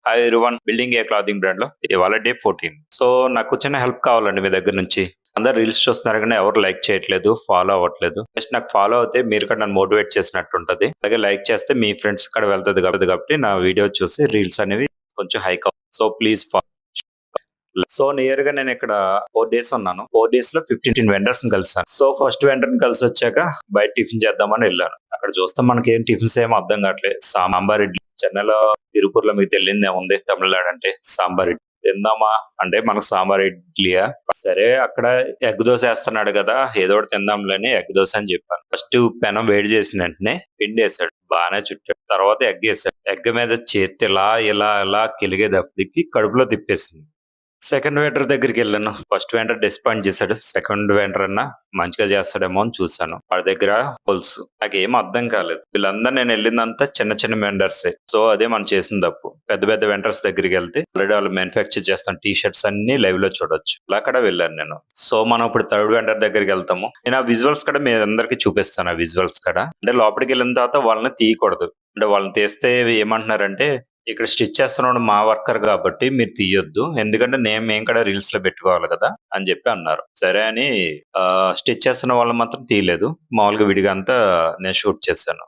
Hi everyone, building ఏ clothing brand లో ఇవాళ day 14. So నాకు చిన్న హెల్ప్ కావాలండి మీ దగ్గర నుంచి. అందరు రీల్స్ చూస్తున్నారు కానీ ఎవరు లైక్ చేయట్లేదు, ఫాలో అవ్వట్లేదు. జస్ట్ నాకు ఫాలో అవుతే మీరు కూడా నన్ను మోటివేట్ చేసినట్టు ఉంటది. అలాగే లైక్ చేస్తే మీ ఫ్రెండ్స్ కూడా వెళ్తుంది కాబట్టి నా వీడియో చూసి రీల్స్ అనేవి కొంచెం hike. So please so near గా నేను ఇక్కడ 4 days ఉన్నాను. 4 days లో 15 వెండర్స్ కలిసాను. సో ఫస్ట్ వెండర్ కలిసి వచ్చాక బయట టిఫిన్ చేద్దామని వెళ్ళాను. అక్కడ చూస్తే మనకి ఏం టిఫిన్స్ ఏమో అర్థం కావట్లేదు. సాంబార్ ఇడ్లీ, చెన్నైలో తిరుపూర్లో మీకు తెలియదు ఏముంది, తమిళనాడు అంటే సాంబార్ ఇడ్లీ తిందామా అంటే మనకు సాంబార్ ఇడ్లీయా, సరే అక్కడ ఎగ్ దోశ వేస్తున్నాడు కదా ఏదో ఒకటి తిందాంలేని ఎగ్ దోశ అని చెప్పాను. ఫస్ట్ పెనం వేడి చేసిన వెంటనే పిండి వేసాడు, బాగానే చుట్టాడు. తర్వాత ఎగ్ వేసాడు. ఎగ్ మీద చేతి ఇలా ఇలా ఇలా కిలిగేటప్పటికి కడుపులో తిప్పేసింది. సెకండ్ వెండర్ దగ్గరికి వెళ్ళాను. ఫస్ట్ వెండర్ డిసప్పాయింట్ చేశాడు. సెకండ్ వెండర్ అన్న మంచిగా చేస్తాడేమో అని చూసాను. వాడి దగ్గర పుల్స్ నాకేం అర్థం కాలేదు. వీళ్ళందరూ నేను వెళ్ళిందంతా చిన్న చిన్న వెండర్సే. సో అదే మనం చేసిన తప్పు. పెద్ద పెద్ద వెండర్స్ దగ్గరికి వెళ్తే ఆల్రెడీ వాళ్ళు మ్యానుఫ్యాక్చర్ చేస్తున్న టీ షర్ట్స్ అన్ని లైవ్ లో చూడొచ్చు. అలా కూడా వెళ్ళాను నేను. సో మనం ఇప్పుడు థర్డ్ వెండర్ దగ్గరికి వెళ్తాము. నేను ఆ విజువల్స్ కూడా మీ అందరికి చూపిస్తాను. ఆ విజువల్స్ కూడా అంటే లోపలికి వెళ్ళిన తర్వాత వాళ్ళని తీయకూడదు. అంటే వాళ్ళని తీస్తే ఏమంటున్నారంటే ఇక్కడ స్టిచ్ చేస్తున్నాడు మా వర్కర్ కాబట్టి మీరు తీయొద్దు, ఎందుకంటే మేము కూడా రీల్స్ లో పెట్టుకోవాలి కదా అని చెప్పి అన్నారు. సరే అని స్టిచ్ చేస్తున్న వాళ్ళు మాత్రం తీయలేదు. మామూలుగా విడిగా అంతా నేను షూట్ చేశాను.